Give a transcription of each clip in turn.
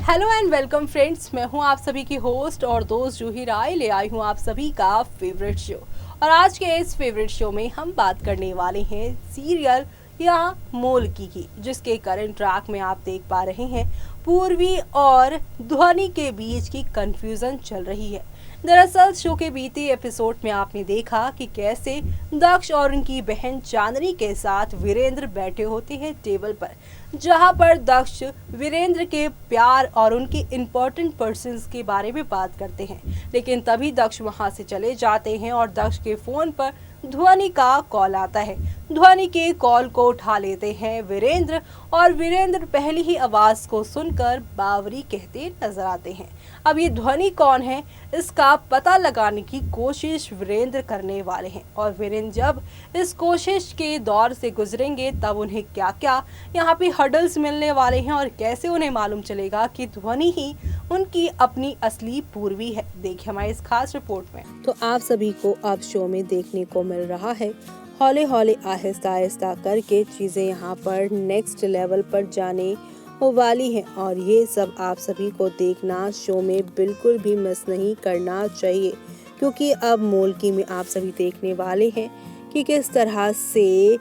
Hello and welcome friends, मैं हूं आप सभी की होस्ट और दोस्त जूही राय। ले आई हूं आप सभी का फेवरेट शो। और आज के इस फेवरेट शो में हम बात करने वाले हैं सीरियल या मोलकी की, जिसके करंट ट्रैक में आप देख पा रहे हैं पूर्वी और ध्वनि के बीच की कंफ्यूजन चल रही है। दरअसल शो के बीते एपिसोड में आपने देखा कि कैसे दक्ष और उनकी बहन चांदनी के साथ वीरेंद्र बैठे होते हैं टेबल पर, जहां पर दक्ष वीरेंद्र के प्यार और उनके इम्पोर्टेंट पर्सन्स के बारे में बात करते हैं। लेकिन तभी दक्ष वहां से चले जाते हैं और दक्ष के फोन पर ध्वनि का कॉल आता है। ध्वनि के कॉल को उठा लेते हैं वीरेंद्र और वीरेंद्र पहली ही आवाज को सुनकर बावरी कहते नजर आते हैं। अब ये ध्वनि कौन है, इसका पता लगाने की कोशिश वीरेंद्र करने वाले हैं। और वीरेंद्र जब इस कोशिश के दौर से गुजरेंगे तब उन्हें क्या क्या यहाँ पे हर्डल्स मिलने वाले हैं और कैसे उन्हें मालूम चलेगा कि ध्वनि ही उनकी अपनी असली पूर्वी है, देखिए हमारी इस खास रिपोर्ट में। तो आप सभी को अब शो में देखने को मिल रहा है हौले हौले आहिस्ता आहिस्ता करके चीजें यहाँ पर नेक्स्ट लेवल पर जाने वाली हैं और ये सब आप सभी को देखना शो में बिल्कुल भी मिस नहीं करना चाहिए, क्योंकि अब मोलकी में आप सभी देखने वाले हैं कि किस तरह से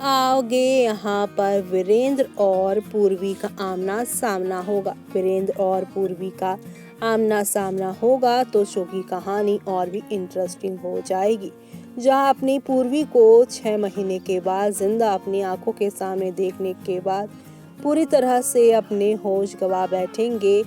आगे यहाँ पर वीरेंद्र और पूर्वी का आमना सामना होगा। वीरेंद्र और पूर्वी का आमना सामना होगा तो शो की कहानी और भी इंटरेस्टिंग हो जाएगी, जहाँ अपनी पूर्वी को 6 महीने के बाद जिंदा अपनी आंखों के सामने देखने के बाद पूरी तरह से अपने होश गवा बैठेंगे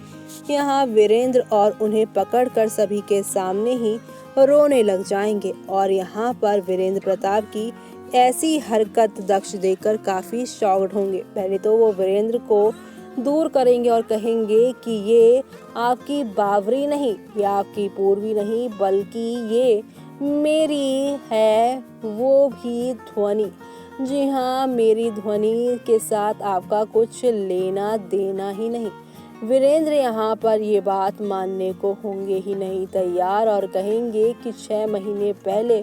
यहाँ वीरेंद्र और उन्हें पकड़कर सभी के सामने ही रोने लग जाएंगे। और यहाँ पर वीरेंद्र प्रताप की ऐसी हरकत दक्ष देखकर काफी शॉक्ड होंगे। पहले तो वो वीरेंद्र को दूर करेंगे और कहेंगे कि ये आपकी बावरी नहीं, ये आपकी पूर्वी नहीं, बल्कि ये मेरी है, वो भी ध्वनि। जी हाँ, मेरी ध्वनि के साथ आपका कुछ लेना देना ही नहीं। वीरेंद्र यहाँ पर ये बात मानने को होंगे ही नहीं तैयार और कहेंगे कि 6 महीने पहले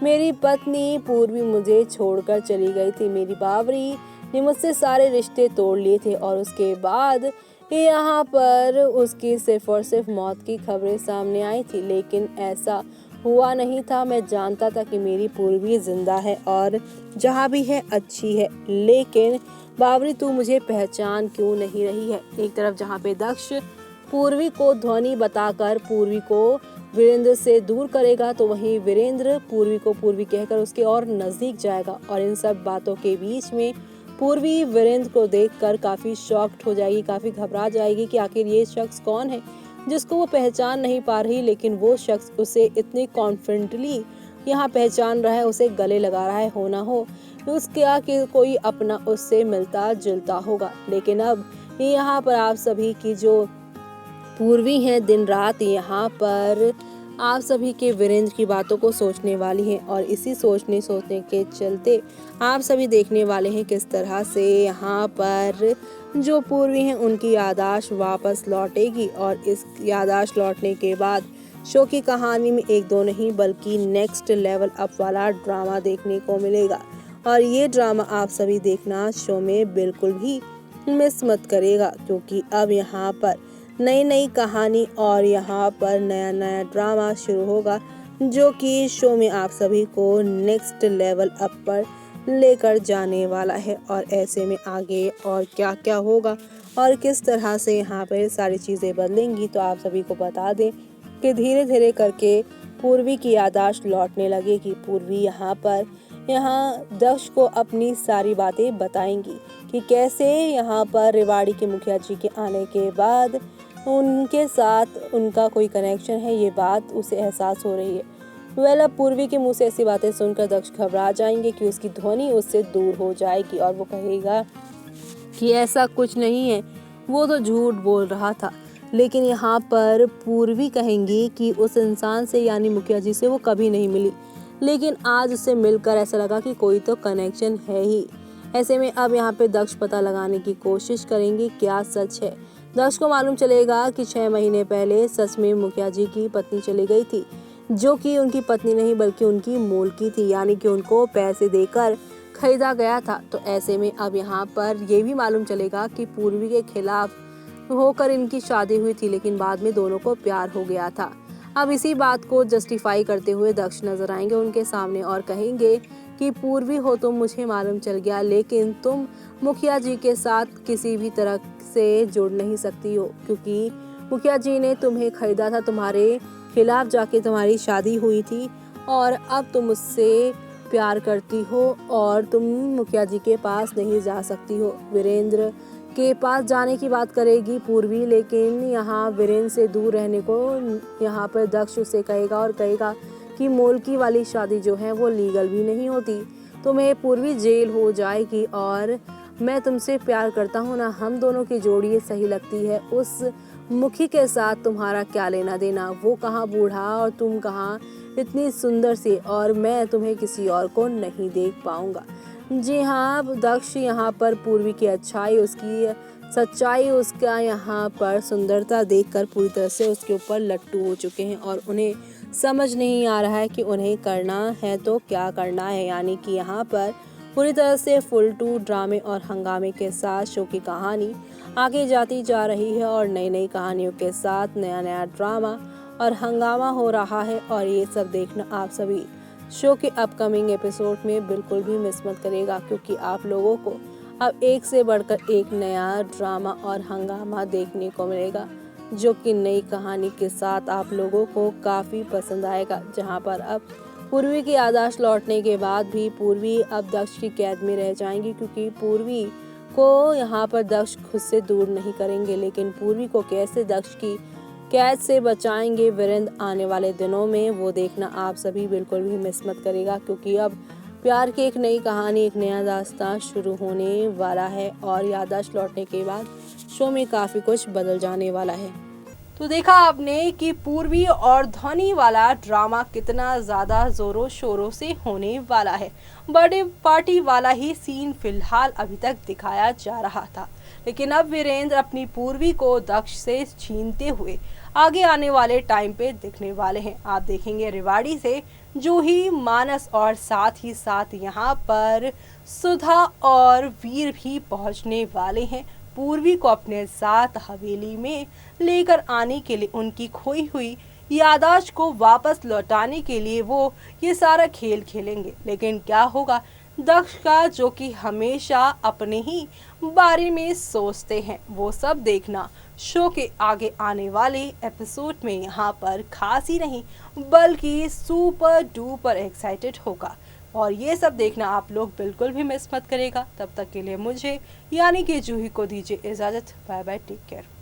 मेरी पत्नी पूर्वी मुझे छोड़कर चली गई थी। मेरी बावरी ने मुझसे सारे रिश्ते तोड़ लिए थे और उसके बाद यहाँ पर उसकी सिर्फ और सिर्फ मौत की खबरें सामने आई थी। लेकिन ऐसा हुआ नहीं था। मैं जानता था कि मेरी पूर्वी जिंदा है और जहाँ भी है अच्छी है। लेकिन बावरी तू मुझे पहचान क्यों नहीं रही है। एक तरफ जहाँ पे दक्ष पूर्वी को ध्वनि बताकर पूर्वी को वीरेंद्र से दूर करेगा, तो वहीं वीरेंद्र पूर्वी को पूर्वी कहकर उसके और नजदीक जाएगा। और इन सब बातों के बीच में पूर्वी वीरेंद्र को देखकर काफी शॉक्ड हो जाएगी, काफी घबरा जाएगी कि आखिर ये शख्स कौन है जिसको वो पहचान नहीं पा रही। लेकिन वो शख्स उसे इतने कॉन्फिडेंटली यहाँ पहचान रहा है, उसे गले लगा रहा है, हो ना हो उसका कि कोई अपना उससे मिलता जुलता होगा। लेकिन अब यहाँ पर आप सभी की जो पूर्वी हैं दिन रात यहाँ पर आप सभी के वीरेंद्र की बातों को सोचने वाली हैं और इसी सोचने के चलते आप सभी देखने वाले हैं किस तरह से यहाँ पर जो पूर्वी हैं उनकी याददाश्त वापस लौटेगी। और इस याददाश्त लौटने के बाद शो की कहानी में एक दो नहीं बल्कि नेक्स्ट लेवल अप वाला ड्रामा देखने को मिलेगा। और ये ड्रामा आप सभी देखना शो में बिल्कुल भी मिस मत करेगा, क्योंकि अब यहाँ पर नई नई कहानी और यहाँ पर नया नया ड्रामा शुरू होगा, जो कि शो में आप सभी को नेक्स्ट लेवल अप पर लेकर जाने वाला है। और ऐसे में आगे और क्या क्या होगा और किस तरह से यहाँ पर सारी चीज़ें बदलेंगी, तो आप सभी को बता दें कि धीरे धीरे करके पूर्वी की याददाश्त लौटने लगेगी। पूर्वी यहाँ दक्ष को अपनी सारी बातें बताएंगी कि कैसे यहाँ पर रेवाड़ी के मुखिया जी के आने के बाद उनके साथ उनका कोई कनेक्शन है, ये बात उसे एहसास हो रही है। अब पूर्वी के मुंह से ऐसी बातें सुनकर दक्ष घबरा जाएंगे कि उसकी ध्वनि उससे दूर हो जाएगी और वो कहेगा कि ऐसा कुछ नहीं है, वो तो झूठ बोल रहा था। लेकिन यहाँ पर पूर्वी कहेंगी कि उस इंसान से यानी मुखिया जी से वो कभी नहीं मिली, लेकिन आज उससे मिलकर ऐसा लगा कि कोई तो कनेक्शन है ही। ऐसे में अब यहाँ पे दक्ष पता लगाने की कोशिश करेंगे क्या सच है। दक्ष को मालूम चलेगा कि 6 महीने पहले सच में मुखिया जी की पत्नी चली गई थी, जो कि उनकी पत्नी नहीं बल्कि उनकी मोलकी थी, यानी कि उनको पैसे देकर खरीदा गया था। तो ऐसे में अब यहाँ पर ये भी मालूम चलेगा कि पूर्वी के खिलाफ होकर इनकी शादी हुई थी, लेकिन बाद में दोनों को प्यार हो गया था। अब इसी बात को जस्टिफाई करते हुए दक्ष नजर आएंगे उनके सामने और कहेंगे कि पूर्वी हो तुम, मुझे मालूम चल गया, लेकिन तुम मुखिया जी के साथ किसी भी तरह से जुड़ नहीं सकती हो, क्योंकि मुखिया जी ने तुम्हें खरीदा था, तुम्हारे खिलाफ जाके तुम्हारी शादी हुई थी और अब तुम उससे प्यार करती हो और तुम मुखिया जी के पास नहीं जा सकती हो। वीरेंद्र के पास जाने की बात करेगी पूर्वी, लेकिन यहाँ वीरेंद्र से दूर रहने को यहाँ पर दक्ष उसे कहेगा और कहेगा कि मोलकी वाली शादी जो है वो लीगल भी नहीं होती, तुम्हें पूर्वी जेल हो जाएगी और मैं तुमसे प्यार करता हूँ ना, हम दोनों की जोड़ी सही लगती है, उस मुखी के साथ तुम्हारा क्या लेना देना, वो कहाँ बूढ़ा और तुम कहाँ इतनी सुंदर सी, और मैं तुम्हें किसी और को नहीं देख पाऊंगा। जी हाँ, दक्ष यहाँ पर पूर्वी की अच्छाई, उसकी सच्चाई, उसका यहाँ पर सुंदरता देखकर पूरी तरह से उसके ऊपर लट्टू हो चुके हैं और उन्हें समझ नहीं आ रहा है कि उन्हें करना है तो क्या करना है। यानी कि यहाँ पर पूरी तरह से फुल टू ड्रामे और हंगामे के साथ शो की कहानी आगे जाती जा रही है और नई नई कहानियों के साथ नया नया ड्रामा और हंगामा हो रहा है, और ये सब देखना आप सभी शो के अपकमिंग एपिसोड में बिल्कुल भी मिस मत करिएगा, क्योंकि आप लोगों को अब एक से बढ़कर एक नया ड्रामा और हंगामा देखने को मिलेगा, जो कि नई कहानी के साथ आप लोगों को काफ़ी पसंद आएगा। जहां पर अब पूर्वी की याददाश्त लौटने के बाद भी पूर्वी अब दक्ष की कैद में रह जाएंगी, क्योंकि पूर्वी को यहाँ पर दक्ष खुद से दूर नहीं करेंगे, लेकिन पूर्वी को कैसे दक्ष की कैद से बचाएंगे वीरेंद्र आने वाले दिनों में, वो देखना आप सभी बिल्कुल भी मिस मत करेगा, क्योंकि अब प्यार की एक नई कहानी, एक नया दास्तां शुरू होने वाला है और याददाश्त लौटने के बाद शो में काफ़ी कुछ बदल जाने वाला है। तो देखा आपने कि पूर्वी और ध्वनि वाला ड्रामा कितना ज़्यादा ज़ोरों शोरों से होने वाला है। बर्थडे पार्टी वाला ही सीन फिलहाल अभी तक दिखाया जा रहा था, लेकिन अब वीरेंद्र अपनी पूर्वी को दक्ष से छीनते हुए आगे आने वाले टाइम पे दिखने वाले हैं। आप देखेंगे रेवाड़ी से जूही, मानस और साथ ही साथ यहाँ पर सुधा और वीर भी पहुँचने वाले हैं पूर्वी को अपने साथ हवेली में लेकर आने के लिए। उनकी खोई हुई याददाश्त को वापस लौटाने के लिए वो ये सारा खेल खेलेंगे, लेकिन क्या होगा दक्ष का, जो कि हमेशा अपने ही बारे में सोचते हैं, वो सब देखना शो के आगे आने वाले एपिसोड में यहाँ पर खास ही नहीं बल्कि सुपर डुपर एक्साइटेड होगा, और ये सब देखना आप लोग बिल्कुल भी मिस मत करेगा। तब तक के लिए मुझे यानी कि जूही को दीजिए इजाज़त। Bye bye, take care.